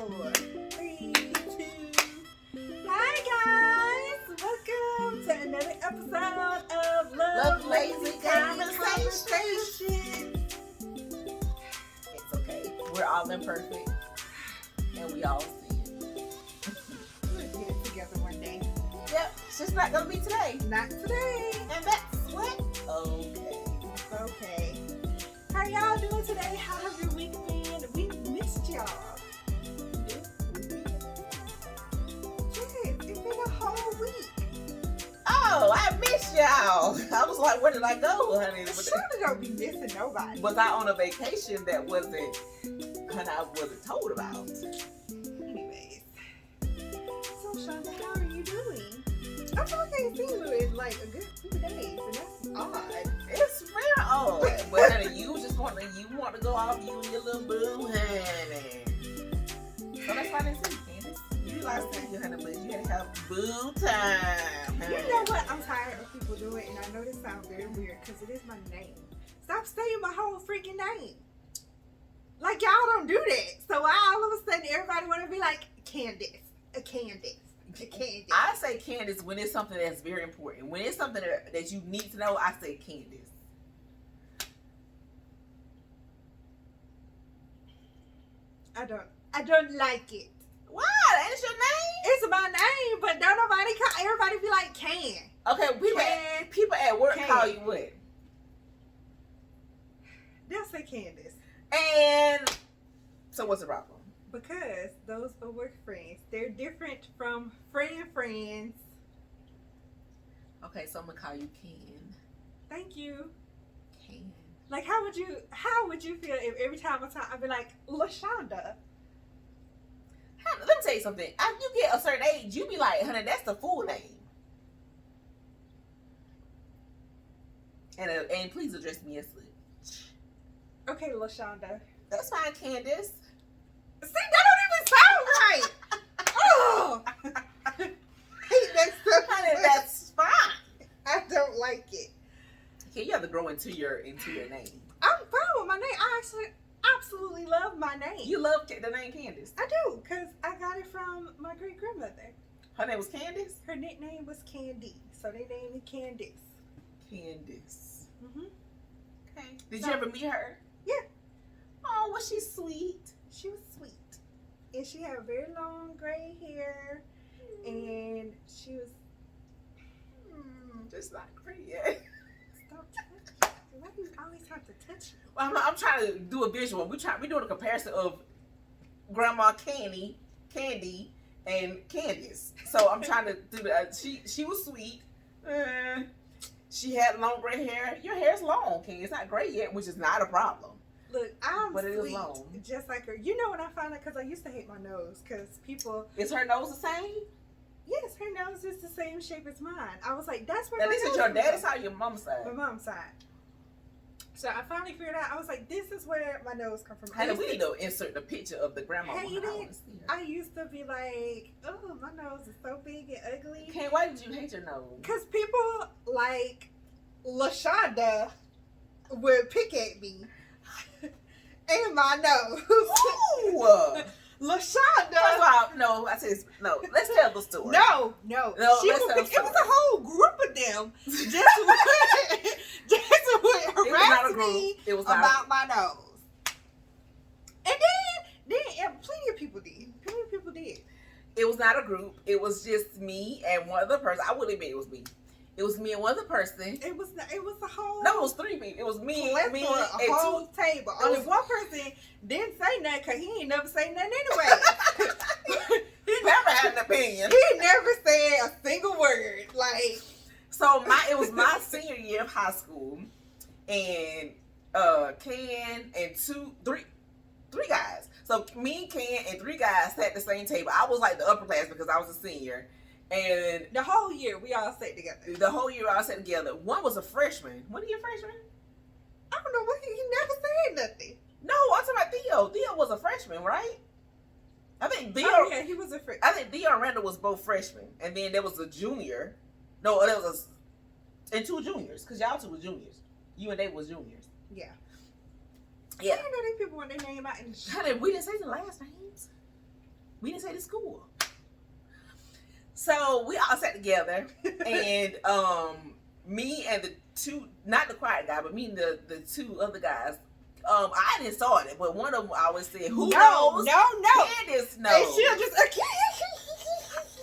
4, 3, 2. Hi guys, welcome to another episode of Love Lazy Conversation. It's okay. We're all imperfect, and we all sin. We'll get it together one day. Yep, it's just not gonna be today. Not today. And that's what? Okay. Okay. How y'all doing today? How have your week been? We missed y'all. Yes, it's been a whole week. Oh, I miss y'all. I was like, where did I go, honey? Surely don't be missing nobody. Was I on a vacation that wasn't, and I wasn't told about? Anyways. So, Shonda, how are you doing? I feel like I ain't seen you in like a good few days, and that's odd. It's real old. But honey, you want to go off you and your little boo, honey. So that's why they say, Candace, you like saying you honey, but you had to have boo time. You know what? I'm tired of people doing it, and I know this sounds very weird because it is my name. Stop saying my whole freaking name. Like, y'all don't do that. So why all of a sudden everybody want to be like, Candace, a Candace, a Candace. I say Candace when it's something that's very important. When it's something that you need to know, I say Candace. I don't like it. Why? That is your name? It's my name, but don't nobody call. Everybody be like, Can. Okay, people at work call you what? They'll say Candace. And so what's the problem? Because those are work friends. They're different from friends. Okay, so I'm gonna call you Ken. Thank you. Ken. Like, how would you feel if every time I talk, I'd be like, LaShonda? Let me tell you something. After you get a certain age, you be like, honey, that's the full name. And please address me as such. Okay, LaShonda. That's fine, Candace. See, that don't even sound right. Oh, Honey, that's fine. I don't like it. Okay, you have to grow into your name. I'm fine with my name. I actually absolutely love my name. You love the name Candace. I do, because I got it from my great grandmother. Her name was Candace? Her nickname was Candy, so they named me Candace. Candace. Mm-hmm. Okay. Did you ever meet her? Yeah. Oh, was she sweet? She was sweet. And she had very long gray hair. And she was... Just not great yet. Stop touching. Why do you always have to touch me? Well, I'm trying to do a visual. We're doing a comparison of Grandma Candy, and Candace. So I'm trying to do that. She was sweet. She had long gray hair. Your hair's long, King. It's not gray yet, which is not a problem. Look, I'm but it sweet, is long. just like her. You know when I found out, because I used to hate my nose, because people... Is her nose the same? Yes, her nose is the same shape as mine. I was like, that's where Now, my this nose is your comes dad's from. side or your mom's side? My mom's side. So I finally figured out, I was like, this is where my nose comes from. Honey, we need to insert the picture of the grandma. I used to be like, oh, my nose is so big and ugly. Okay, why did you hate your nose? Because people like LaShonda would pick at me. And my nose. Ooh! LaShonda. First of all, no, I said no. Let's tell the story. No. She let's would tell pick, the it was story. a whole group of them just would harass me It was not about my nose. And then plenty of people did. It was not a group. It was just me and one other person. I wouldn't admit it was me. It was me and one other person. It was a whole... No, it was 3 people. It was me, a and whole table. Only one person didn't say nothing because he ain't never say nothing anyway. He never had an opinion. He never said a single word. Like, so it was my senior year of high school, and Ken and three guys. So me, Ken, and 3 guys sat at the same table. I was like the upper class because I was a senior. And the whole year we all sat together. The whole year we all sat together. One was a freshman. When are you a freshman? I don't know what he never said nothing. No, I'm talking about Theo. Theo was a freshman, right? I think Theo. Oh, yeah, he was a freshman. I think Theo and Randall was both freshmen, and then there was a junior. No, there was and 2 juniors, because y'all 2 were juniors. You and Dave was juniors. Yeah. Yeah. I know these people want their name out in the Honey, we didn't say the last names. We didn't say the school. So we all sat together, and me and the two, not the quiet guy, but me and the two other guys. I didn't saw it, but one of them always said, "Who knows? No. Candace knows." And she'll just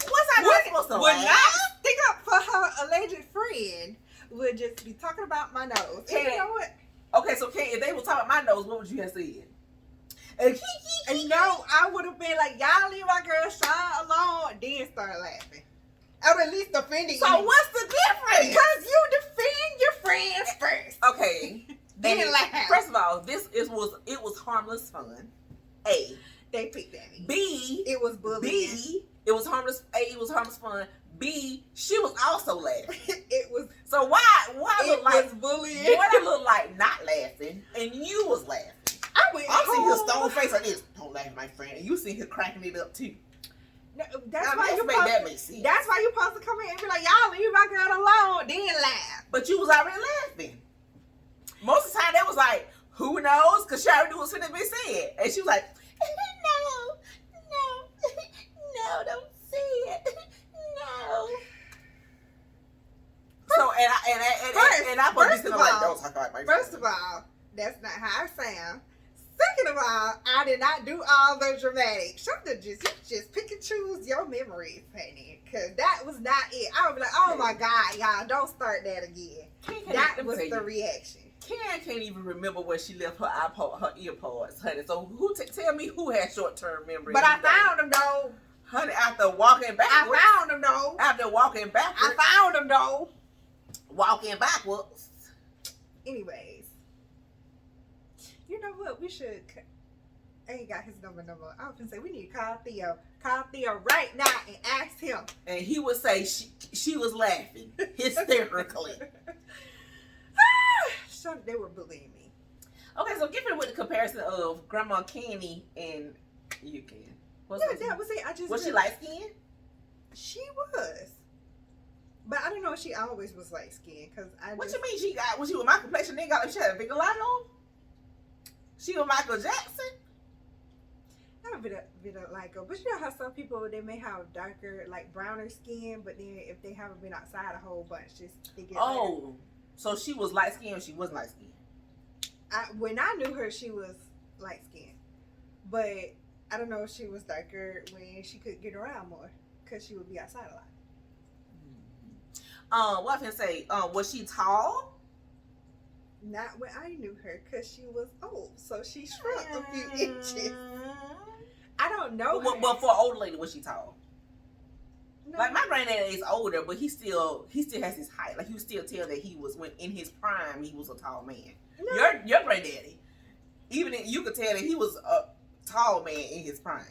What's I not supposed to would laugh? not stick up for her alleged friend. Would just be talking about my nose. And you know what? Okay, so Kate, if they were talking about my nose, what would you have said? And no, I would have been like, y'all leave my girl Sean alone, then start laughing. I would at least offended you. So what's the difference? Because you defend your friends first. Okay. Then laugh. First of all, it was harmless fun. A. They picked at me. B. It was bullying. B. It was harmless. A. It was harmless fun. B. She was also laughing. It was. So why It look like was bullying. what I look like not laughing and you was laughing? I'm seeing her stone face like this. Don't laugh, my friend. And you see her cracking it up too. No, that's Now, why let's you make that make sense. That's why you supposed to come in and be like, y'all leave my girl alone, then laugh. But you was already laughing. Most of the time, they was like, "Who knows?" Because she already knew what was going to be said, and she was like, "No, don't say it, no." So and I put this in like, "Don't talk about my." First of all, that's not how I sound. Second of all, I did not do all the dramatic. You just pick and choose your memories, honey. Because that was not it. I would be like, oh my God, y'all, don't start that again. That was the reaction. Can't even remember where she left her iPod, her earpods, honey. So tell me who had short-term memory? But I found them though. Honey, after walking backwards. I found them though. After walking backwards. I found them though. Walking backwards. Anyways. You know what? We should. I ain't got his number. I was gonna say we need to call Theo. Call Theo right now and ask him. And he would say she was laughing hysterically. So they were bullying me. Okay, so give it with the comparison of Grandma Candy and you can. That was it. Was she light skinned? She was. But I don't know if she always was light skinned because What you mean she got when she was my complexion? Then got she had a bigger light on. She was Michael Jackson. Not a bit of like, but you know how some people they may have darker, like browner skin, but then if they haven't been outside a whole bunch, just they get. Oh, so she was light skinned or she wasn't light skinned? When I knew her, she was light skinned, but I don't know if she was darker when she could get around more because she would be outside a lot. What I can say? Was she tall? Not when I knew her, because she was old, so she shrunk a few inches. I don't know. But for an old lady, was she tall? No. Like my granddad is older, but he still has his height. Like you still tell that he was when in his prime, he was a tall man. No. Your granddaddy, you could tell that he was a tall man in his prime.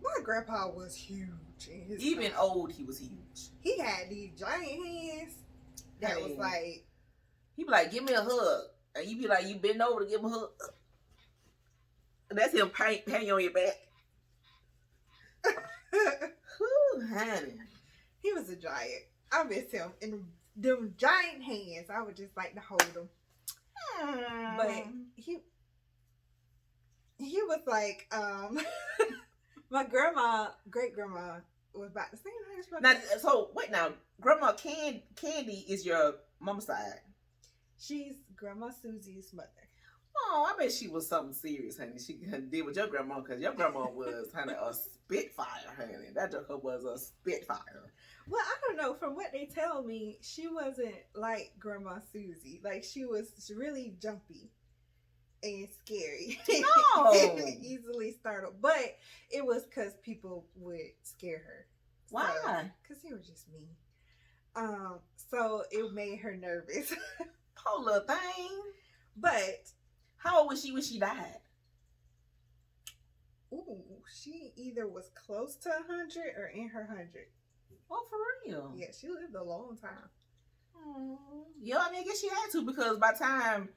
My grandpa was huge. Even old, he was huge. He had these giant hands that was like. He be like, give me a hug. And you be like, you bend over to give him a hug. And that's him hanging on your back. Whew, honey. He was a giant. I miss him. And them giant hands, I would just like to hold them. But he was like, my great grandma was about the same age. Now, so wait now, Grandma Candy is your mama's side. She's Grandma Susie's mother. Oh, I bet she was something serious, honey. She did with your grandma because your grandma was honey a spitfire, honey. That joker was a spitfire. Well, I don't know. From what they tell me, she wasn't like Grandma Susie. Like she was really jumpy and scary. No, easily startled. But it was because people would scare her. Why? Because they were just mean. So it made her nervous. Poor little thing. But how old was she when she died? Ooh, she either was close to 100 or in her 100. Oh, for real? Yeah, she lived a long time. Yeah, I mean, I guess she had to because by the time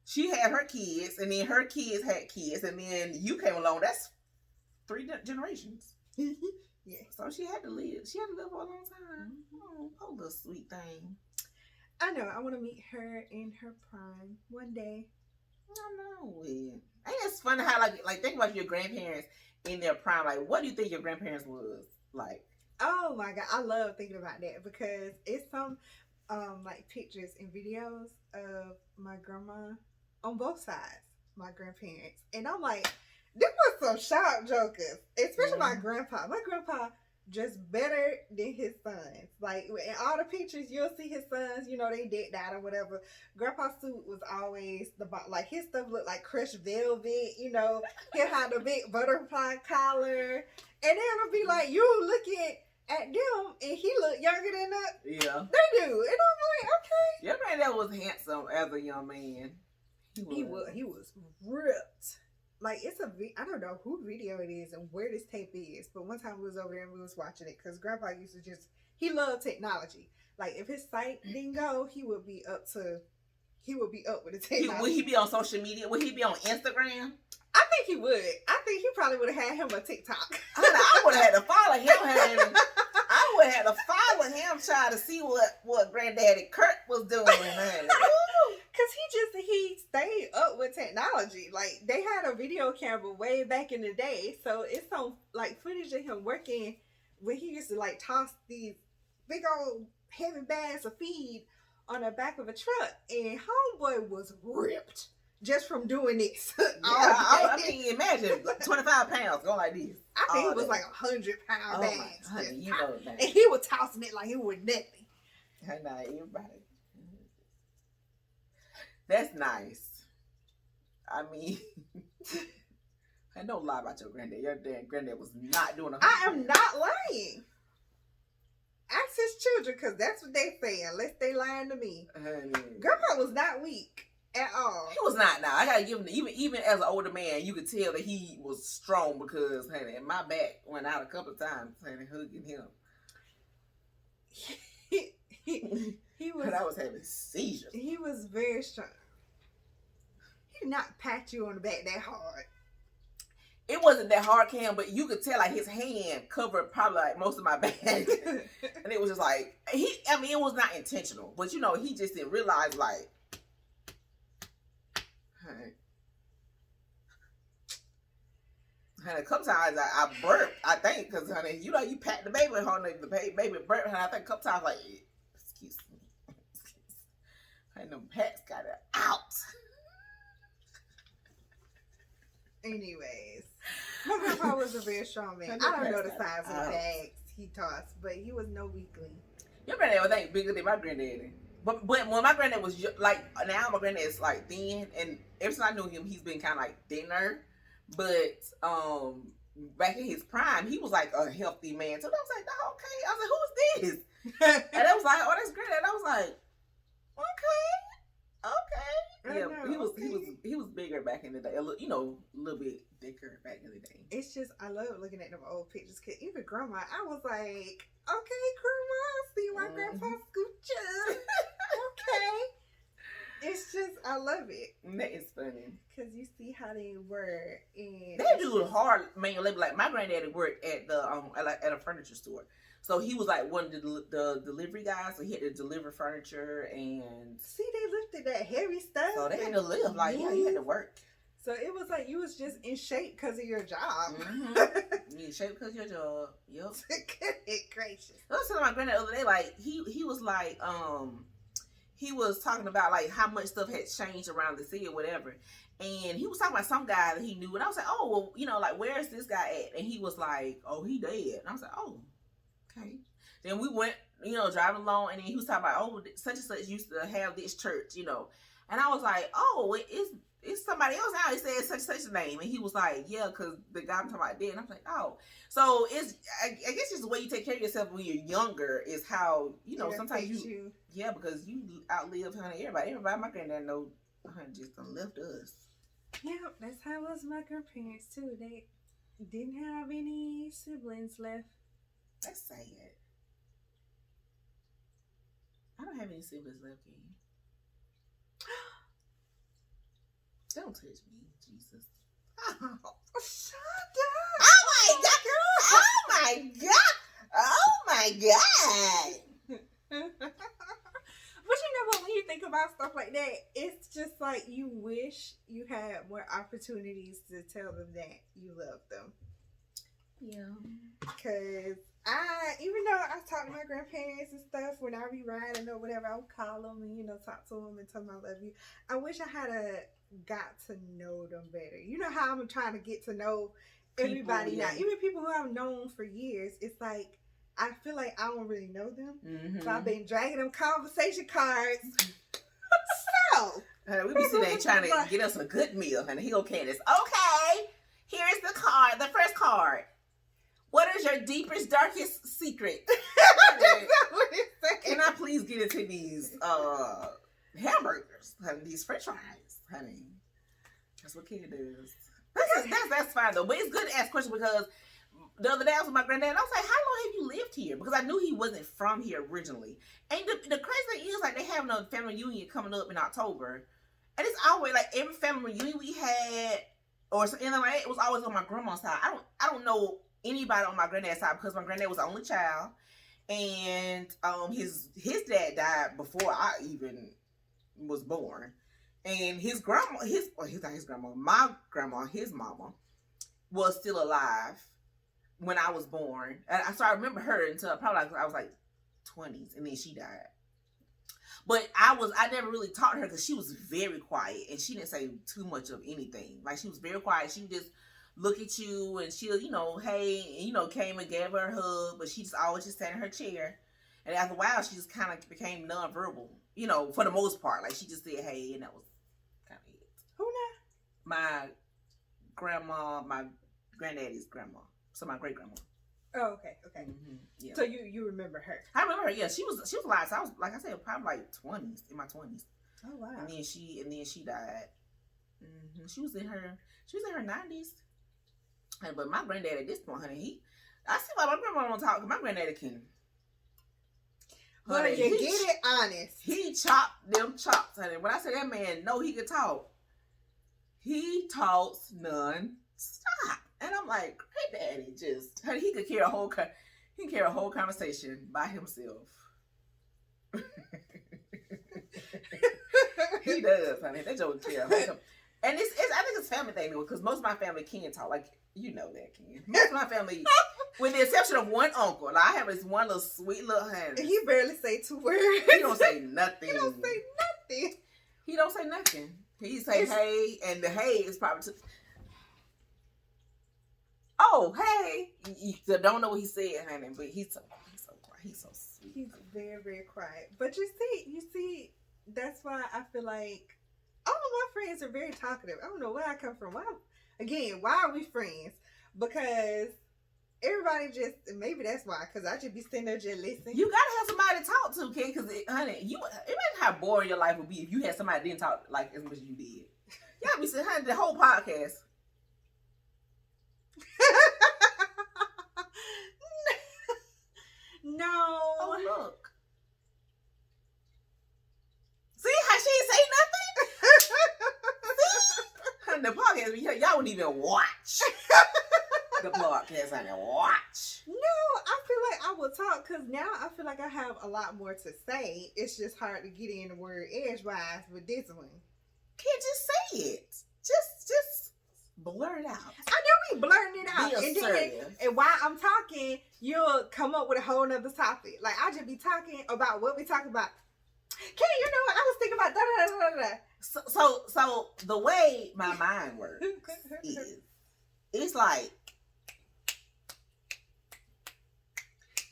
she had her kids, and then her kids had kids, and then you came along. That's 3 generations. Yeah. So she had to live. She had to live for a long time. Oh, poor little sweet thing. I know. I want to meet her in her prime one day. I know it. Ain't it funny how like think about your grandparents in their prime. Like, what do you think your grandparents was like? Oh my god, I love thinking about that because it's some like pictures and videos of my grandma on both sides, my grandparents, and I'm like, this was some sharp jokers, especially my grandpa. My grandpa just better than his sons. Like in all the pictures, you'll see his sons. You know, they decked out or whatever. Grandpa's suit was always like his stuff looked like crushed velvet. You know, he'll have the big butterfly collar, and then it'll be like you looking at them, and he look younger than us. Yeah, they do, and I'm like, okay. Your granddad was handsome as a young man. He was ripped. Like it's I don't know who video it is and where this tape is, but one time we was over there and we was watching it because Grandpa used to he loved technology. Like if his site didn't go, he would be up with the technology. Would he be on social media? Would he be on Instagram? I think he would. I think he probably would have had him a TikTok. I would have had to follow him. I would have had to follow him, trying to see what Granddaddy Kurt was doing. Cause he stayed up with technology. Like they had a video camera way back in the day, so it's some like footage of him working when he used to like toss these big old heavy bags of feed on the back of a truck, and homeboy was ripped just from doing this. I mean, imagine 25 pounds going like this. I think it was like 100-pound bags. Honey, you know that. And he was tossing it like it was nothing. Nah, everybody. That's nice. I mean, I don't lie about your granddad. Your granddad was not doing I am not lying. Ask his children, because that's what they say, unless they lying to me. Honey. Grandpa was not weak at all. He was not. Now I gotta give him, even as an older man, you could tell that he was strong because, honey, my back went out a couple of times, honey, hugging him. He was. But I was having seizures. He was very strong. He did not pat you on the back that hard. It wasn't that hard, Cam, but you could tell like his hand covered probably like most of my back, and it was just like it was not intentional, but you know he just didn't realize like. Honey, a couple times I burped, I think, because, honey, you know, you pat the baby, honey, the baby burped, and I think a couple times, like, excuse me. And them pats got it out. Anyways, my grandpa was a very strong man. I don't know the size of the bags he tossed, but he was no weakling. Your granddad was ain't bigger than my granddaddy. But when my granddad was, like, now my granddad is, like, thin, and ever since I knew him, he's been kind of, like, thinner. But back in his prime, he was like a healthy man. So I was like, oh, okay. I was like, who is this? And I was like, oh, that's great. And I was like, okay. Yeah, he was bigger back in the day. A little bit thicker back in the day. It's just I love looking at them old pictures. Cause even grandma, I was like, okay, grandma, I see my grandpa scooch up. Okay. It's just, I love it. That is funny. Because you see how they were. And they do hard manual labor. Like, my granddaddy worked at at a furniture store. So he was like one of the delivery guys. So he had to deliver furniture and... See, they lifted that heavy stuff. So they had to live. Like, yeah, he had to work. So it was like you was just in shape because of your job. Mm-hmm. You in shape because of your job. Yep. Goodness gracious. I was telling my granddad the other day, like, he was like, he was talking about like how much stuff had changed around the city or whatever. And he was talking about some guy that he knew. And I was like, oh, well, you know, like, where's this guy at? And he was like, oh, he dead. And I was like, oh, okay. Then we went, you know, driving along. And then he was talking about, oh, such and such used to have this church, you know. And I was like, oh, it's somebody else now. He said such and such a name. And he was like, yeah, because the guy I'm talking about dead. And I was like, oh. So I guess just the way you take care of yourself when you're younger is how, you know, sometimes you. Yeah, because you outlive, honey, everybody. Everybody, my granddad know, honey, just done left us. Yeah, that's how it was my grandparents, too. They didn't have any siblings left. That's sad. I don't have any siblings left, King. Don't touch me, Jesus. Oh, shut up. Oh, my God. Oh, my God. Oh, my God. But you know what, when you think about stuff like that, it's just like you wish wish you had more opportunities to tell them that you love them. Yeah. Because even though I talk to my grandparents and stuff, when I be riding or whatever, I would call them and, talk to them and tell them I love you. I wish I had got to know them better. You know how I'm trying to get to know everybody people, now. Even people who I've known for years, it's like, I feel like I don't really know them. Mm-hmm. So I've been dragging them conversation cards. So. We be sitting there trying to get us a good meal. And he'll Candace, okay, here's the card, the first card. What is your deepest, darkest secret? Can I please get into these hamburgers, honey, these french fries, honey? That's what Ken does. That's fine, though. But it's good to ask questions because the other day I was with my granddad and I was like, how long have you lived here? Because I knew he wasn't from here originally. And the crazy thing is, like, they have a family reunion coming up in October. And it's always, like, every family reunion we had, or something like that, it was always on my grandma's side. I don't know anybody on my granddad's side because my granddad was the only child. And his dad died before I even was born. And his grandma, my grandma, his mama, was still alive when I was born. And so I remember her until probably I was like 20s, and then she died. But I never really talked to her because she was very quiet and she didn't say too much of anything. Like, she was very quiet. She would just look at you and she'll, hey, and, came and gave her a hug, but she just always just sat in her chair. And after a while, she just kind of became nonverbal, for the most part. Like, she just said, hey, and that was kind of it. Who now? My grandma, my granddaddy's grandma. So my great grandma. Oh, okay. Mm-hmm. Yeah. So you remember her? I remember her. Yeah, she was alive. So I was, like I said, probably like 20s, in my 20s. Oh wow. And then she died. Mm-hmm. She was in her 90s. But my granddad at this point, honey, I see why my grandma don't talk. My granddaddy can. Honey, you get it honest. He chopped them chops, honey. When I say that man know he could talk, he talks non-stop. And I'm like, granddaddy, honey, he could carry a whole conversation by himself. He does, honey. That joke carry a whole. And I think it's family thing because most of my family can talk. Like, you know that, Ken. Most of my family, with the exception of one uncle, like, I have this one little sweet little honey. He barely say 2 words. He don't say nothing. He don't say nothing. He don't say nothing. He say hey, and the hey is probably oh, hey. You don't know what he said, honey, but he's so quiet. He's so sweet. He's very, very quiet. But you see, that's why I feel like all of my friends are very talkative. I don't know where I come from. Why are we friends? Because everybody maybe that's why, because I just be sitting there just listening. You gotta have somebody to talk to, Ken, because, honey, imagine how boring your life would be if you had somebody that didn't talk like as much as you did. Y'all be sitting, honey, the whole podcast. No. Oh, look. See how she ain't say nothing? See? The podcast, y'all wouldn't even watch. The podcast, honey, watch. No, I feel like I will talk because now I feel like I have a lot more to say. It's just hard to get in the word edgewise with this one. Can't just say it. Just blurt it out. I know we blurting it out. Be assertive. And while I'm talking, you'll come up with a whole nother topic. Like, I just be talking about what we talk about. Ken, you know what? I was thinking about da-da-da-da-da. So the way my mind works is, it's like,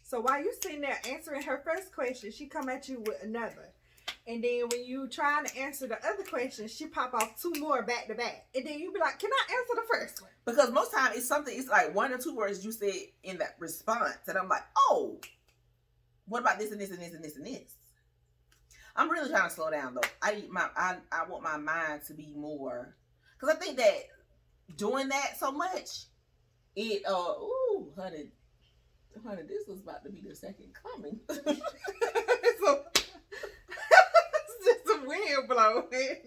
so while you sitting there answering her first question, she come at you with another. And then when you trying to answer the other question, she pop off 2 more back to back. And then you be like, can I answer the first one? Because most time it's like 1 or 2 words you said in that response. And I'm like, oh, what about this and this and this and this and this? I'm really trying to slow down though. I want my mind to be more, because I think that doing that so much, it honey, this was about to be the second coming. So it's just a wind blowing.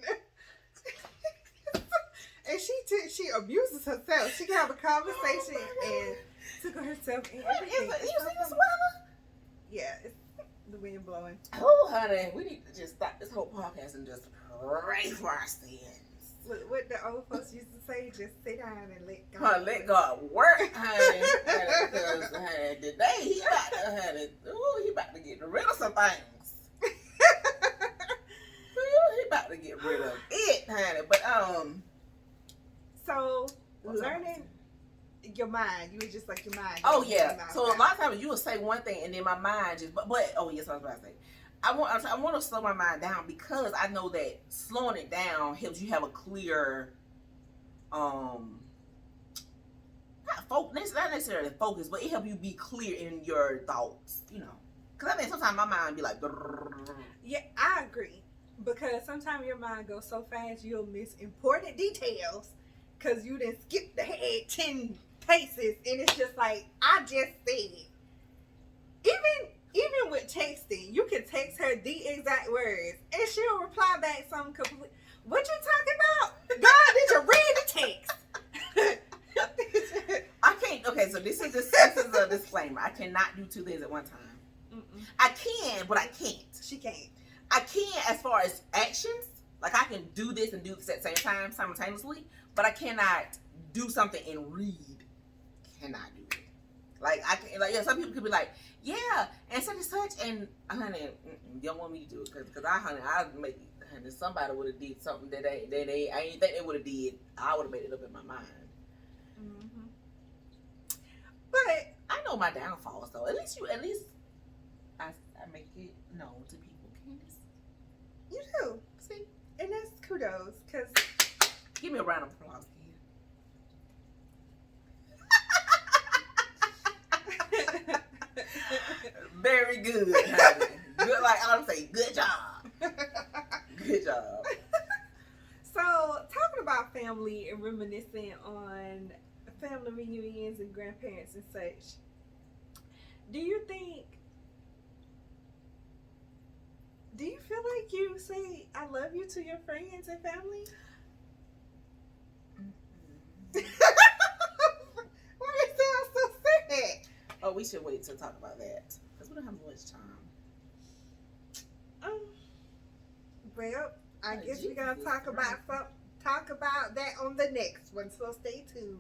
And she abuses herself. She can have a conversation and tickle herself and everything. You see this weather? Yeah, it's the wind blowing. Oh, honey, we need to just stop this whole podcast and just pray for our sins. What the old folks used to say, just sit down and let God. Let God work, honey. Because today he about to, he about to get rid of some things. He about to get rid of it, honey. But so learning your mind, you were just like your mind. Oh yeah. So a lot of times you will say one thing and then my mind just. But oh yes, I was about to say. I want to slow my mind down because I know that slowing it down helps you have a clear, not necessarily focus, but it helps you be clear in your thoughts, you know. Because I mean, sometimes my mind be like, yeah, I agree. Because sometimes your mind goes so fast, you'll miss important details because you didn't skip the head 10 paces, and it's just like, I just said. Even with texting, you can text her the exact words, and she'll reply back something complete. What you talking about? God, did you read the text? I can't. Okay, so this is a disclaimer. I cannot do two things at one time. Mm-mm. I can, but I can't. She can't. I can as far as actions. Like I can do this and do this at the same time simultaneously, but I cannot do something and read. Cannot do it. Like I can. Like yeah, some people could be like, yeah, and such, and honey, you don't want me to do it because I make it. Honey, somebody would have did something that I ain't think they would have did. I would have made it up in my mind. Mm-hmm. But I know my downfalls though. At least I make it known to people. Candace, you do. see, And that's kudos, because give me a round of applause. Very good, honey. Good, like I'm saying, good job. Good job. So, talking about family and reminiscing on family reunions and grandparents and such, do you feel like you say I love you to your friends and family? Why do you sound so sad? Oh, we should wait to talk about that because we don't have much time. Well, I guess we're Jesus gonna talk Christ. about that on the next one. So stay tuned.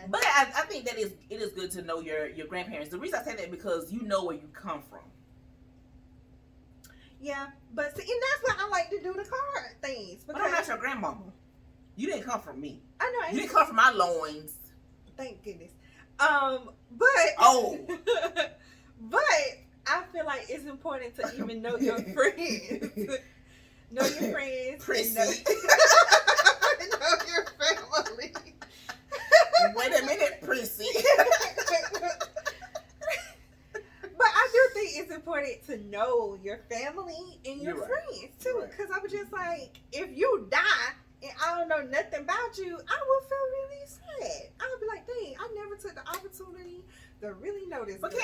But I think that it is good to know your grandparents. The reason I say that because you know where you come from. Yeah, but see, and that's why I like to do the card things. But I'm not your grandmama. You didn't come from me. I know. You didn't come from my loins. Thank goodness. But Oh. but I feel like it's important to even know your friends. Know your friends. Prissy. Know your family. Wait a minute, Prissy. But I do think it's important to know your family and your You're right. friends too. You're right. Because I was just like, if you die and I don't know nothing about you, I would feel really sad. I would be like, dang, I never took the opportunity to really know this But girl.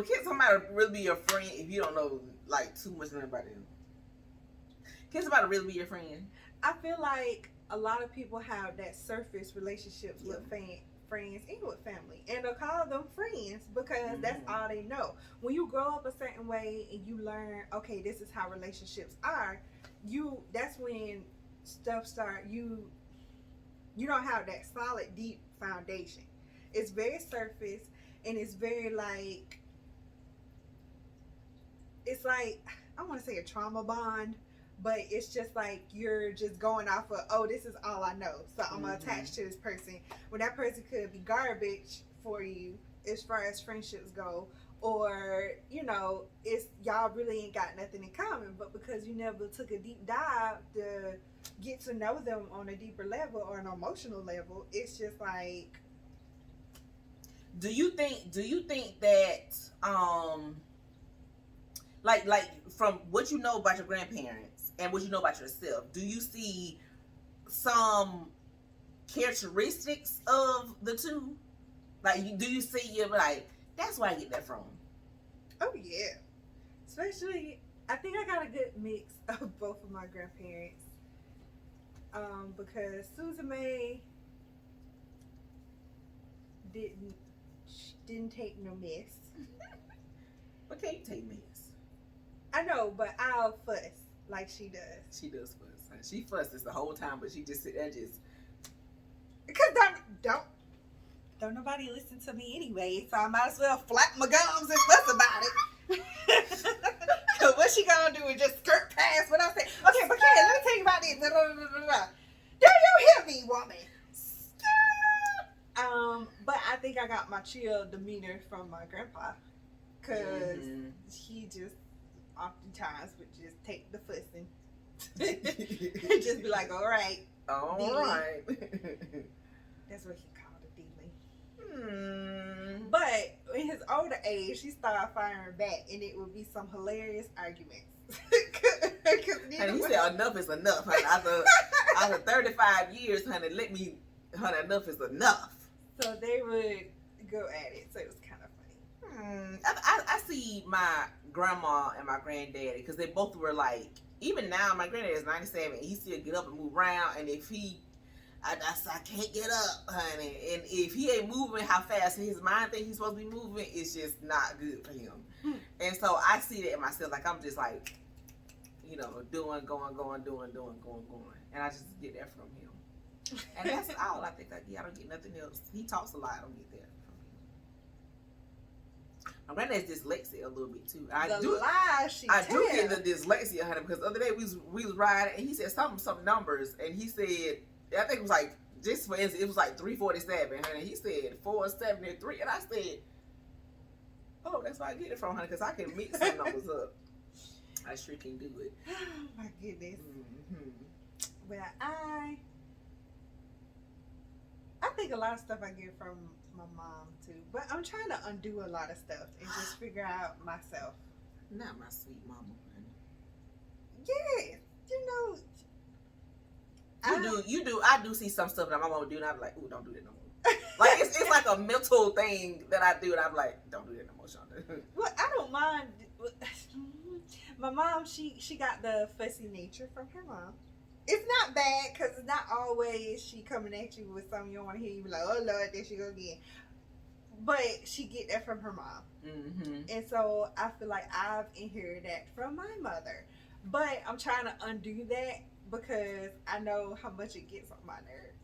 can somebody really be your friend if you don't know like too much about them? Can somebody really be your friend? I feel like a lot of people have that surface relationships with friends and with family, and they'll call them friends because that's all they know. When you grow up a certain way and you learn, okay, this is how relationships are, that's when stuff start. You don't have that solid, deep foundation. It's very surface, and it's very like, it's like, I want to say a trauma bond, but it's just like you're just going off of, oh, this is all I know, so I'm attached to this person. When that person could be garbage for you as far as friendships go, or it's y'all really ain't got nothing in common, but because you never took a deep dive to get to know them on a deeper level or an emotional level, it's just like. Do you think that like from what you know about your grandparents and what you know about yourself, do you see some characteristics of the two? Like, do you see you're like, that's where I get that from? Oh yeah, especially I think I got a good mix of both of my grandparents. Because Susan May didn't take no mess. But can't you take mess? I know, but I'll fuss. like she does. She does fuss. Honey. She fusses the whole time, but she just sit there just. Because don't nobody listen to me anyway, so I might as well flap my gums and fuss about it. Cause what she gonna do is just skirt past what I say. Okay, but Ken, let me tell you about this. Do you hear me, woman? But I think I got my chill demeanor from my grandpa, cause he just oftentimes would just take the fussing and just be like, "All right, all dealing." right." That's what he called it, dealing. But in his older age, he started firing back, and it would be some hilarious arguments. And he said, "Enough is enough, honey. After 35 years, honey, enough is enough." So they would go at it. So it was kind of funny. I see my grandma and my granddaddy, because they both were like, even now, my granddad is 97, and he still get up and move around, and if I can't get up, honey, and if he ain't moving how fast his mind thinks he's supposed to be moving, it's just not good for him. And so I see that in myself, like I'm just like, doing, going, and I just get that from him. And that's all I think I get. I don't get nothing else. He talks a lot. I don't get that from him. My granddad's dyslexic a little bit too. I do get the dyslexia, honey, because the other day we was riding and he said some numbers, and he said, I think it was like, just for instance, it was like 347, honey. He said 473, and I said, "Oh, that's where I get it from, honey, because I can mix some numbers up. I sure can do it." Oh my goodness. Well, I think a lot of stuff I get from my mom too, but I'm trying to undo a lot of stuff and just figure out myself. Not my sweet mama, honey. Yes, You do. I do see some stuff that my mama do, and I'm like, "Ooh, don't do that no more." Like it's like a mental thing that I do, and I'm like, "Don't do that no more, Shonda." Well, I don't mind. My mom, she got the fussy nature from her mom. It's not bad because it's not always she coming at you with something you don't want to hear. You be like, "Oh Lord, there she go again." But she get that from her mom, and so I feel like I've inherited that from my mother. But I'm trying to undo that because I know how much it gets on my nerve.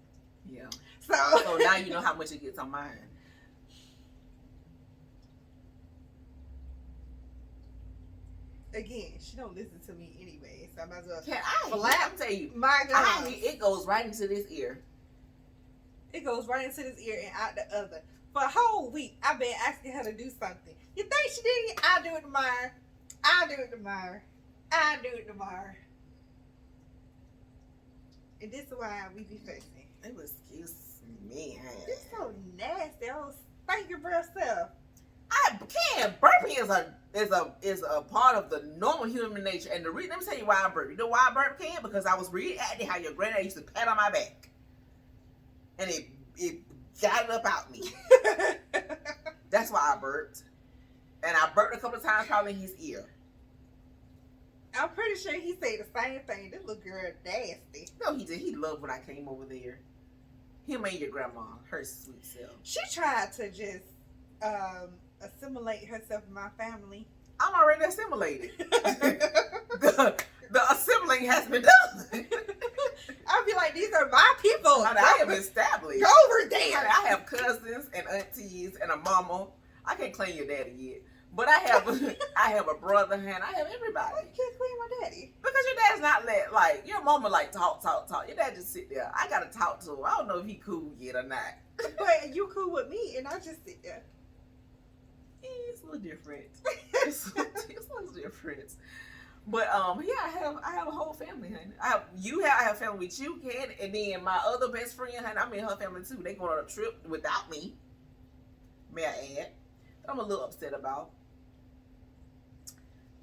Yeah. So now you know how much it gets on mine. Again, she don't listen to me anyway, so I might as well. I'm tell you, my God, it goes right into this ear. It goes right into this ear and out the other. For a whole week, I've been asking her to do something. You think she did it? I'll do it tomorrow. I'll do it tomorrow. I'll do it tomorrow. And this is why we be fussing. It was excuse me. It's so nasty. Oh, thank your breath self. Burping is a part of the normal human nature, and let me tell you why I burp. You know why I burp, Ken? Because I was reenacting how your granddad used to pat on my back, and it got it up out me. That's why I burped, and I burped a couple of times, probably in his ear. I'm pretty sure he said the same thing. This little girl nasty. No, he did. He loved when I came over there. Him and your grandma, her sweet self. She tried to just assimilate herself in my family. I'm already assimilated. the assimilating has been done. I'll be like, these are my people. I am established. Go over there. I have cousins and aunties and a mama. I can't claim your daddy yet, but I have a brother and I have everybody. Why you can't claim my daddy? Because your dad's not like your mama like talk. Your dad just sit there. I gotta talk to him. I don't know if he cool yet or not. But you cool with me, and I just sit there. It's a little different. It's a little different. But yeah, I have a whole family, honey. I have family with you, Ken, and then my other best friend, honey, I'm in her family too. They going on a trip without me. May I add? That I'm a little upset about.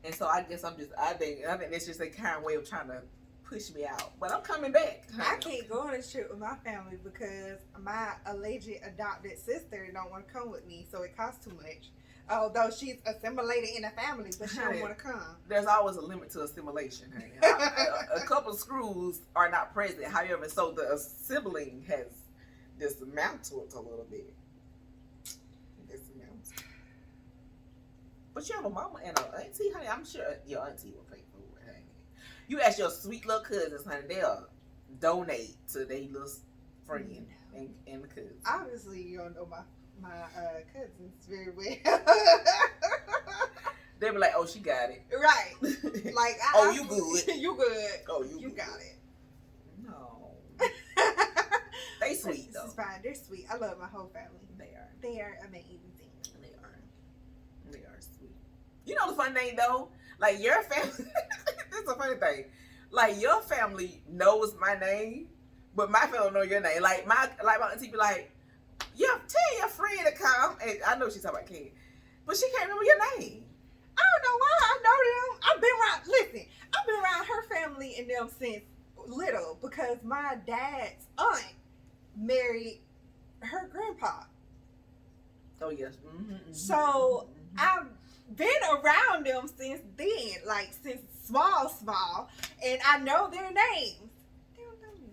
And so I guess I think that's just a kind way of trying to push me out. But I'm coming back. Honey. I can't go on this trip with my family because my alleged adopted sister don't want to come with me, so it costs too much. Although she's assimilated in the family, but she don't want to come. There's always a limit to assimilation, honey. A couple of screws are not present. However, so the sibling has dismantled a little bit. But you have a mama and an auntie, honey. I'm sure your auntie will pay for it, honey. You ask your sweet little cousins, honey, they'll donate to their little friend and the cousins. Obviously, you don't know my cousins very well. They be like, "Oh, she got it." Right. Like, oh, you good. You good. Oh, you got it. No. They sweet, though. This is fine. They're sweet. I love my whole family. They are amazing. They are sweet. You know the funny thing, though? Like, your family, this is a funny thing. Like, your family knows my name, but my family don't know your name. Like, my auntie be like, yeah, tell your friend to come. And I know she's talking about Ken, but she can't remember your name. I don't know why I know them. I've been around her family and them since little because my dad's aunt married her grandpa. Oh, yes. So I've been around them since then, like since small, and I know their names. They don't know me.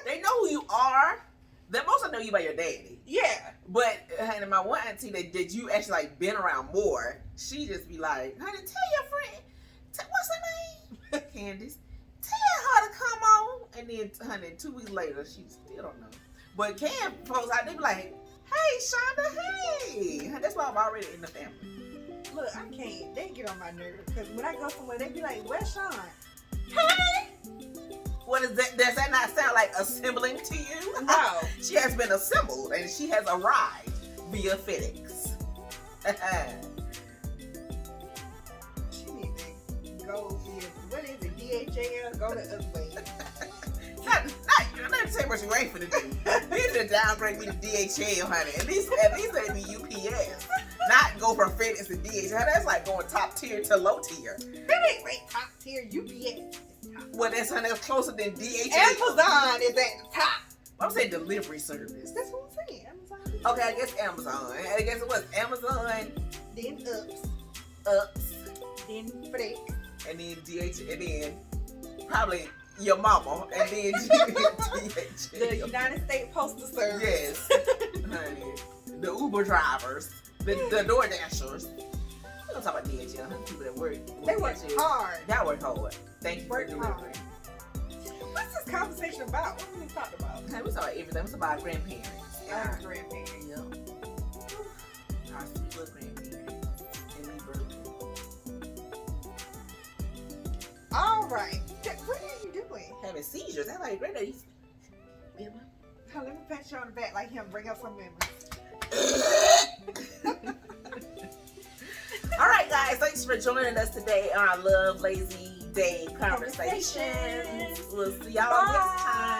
They know who you are. They mostly know you by your daddy. Yeah. But honey, my one auntie that you actually like been around more, she just be like, honey, tell your friend, what's her name? Candace. Tell her to come on. And then, honey, 2 weeks later, she still don't know. But Cam folks out, they be like, hey, Shonda, hey. That's why I'm already in the family. Look, I can't. They get on my nerves because when I go somewhere, they be like, where's Sean? Hey. What is that? Does that not sound like assembling to you? No. She has been assembled and she has arrived via FedEx. She needs to go via, what is it, DHL? Go the other way. Not say what you ain't finna do. You need to downgrade me to DHL, honey. At least let me UPS. Not go from FedEx to DHL. That's like going top tier to low tier. That ain't right, top tier UPS. Well, that's closer than DHL. Amazon is at the top. I'm saying delivery service. That's what I'm saying. Amazon. Okay, I guess Amazon. I guess it was Amazon. Then Ups. Then FedEx. And then DHL. And then probably your mama. And then DHL. The United States Postal Service. Yes. Honey. The Uber drivers. The Door Dashers. We're gonna talk about DHL. How people that work? They work hard. Y'all work hard. Thank you Work for hard. What's this conversation about? What are we talking about? Hey, we talk about everything. We talk about grandparents. Our grandparents. Yep. Our sweet little grandparents. And me birthday. All right. What are you doing? Having seizures. That's like granddaddy. Yeah, Oh, let me pat you on the back like him. Bring up some memories. All right, guys. Thanks for joining us today on our Love Lazy Day conversations. We'll see y'all next time.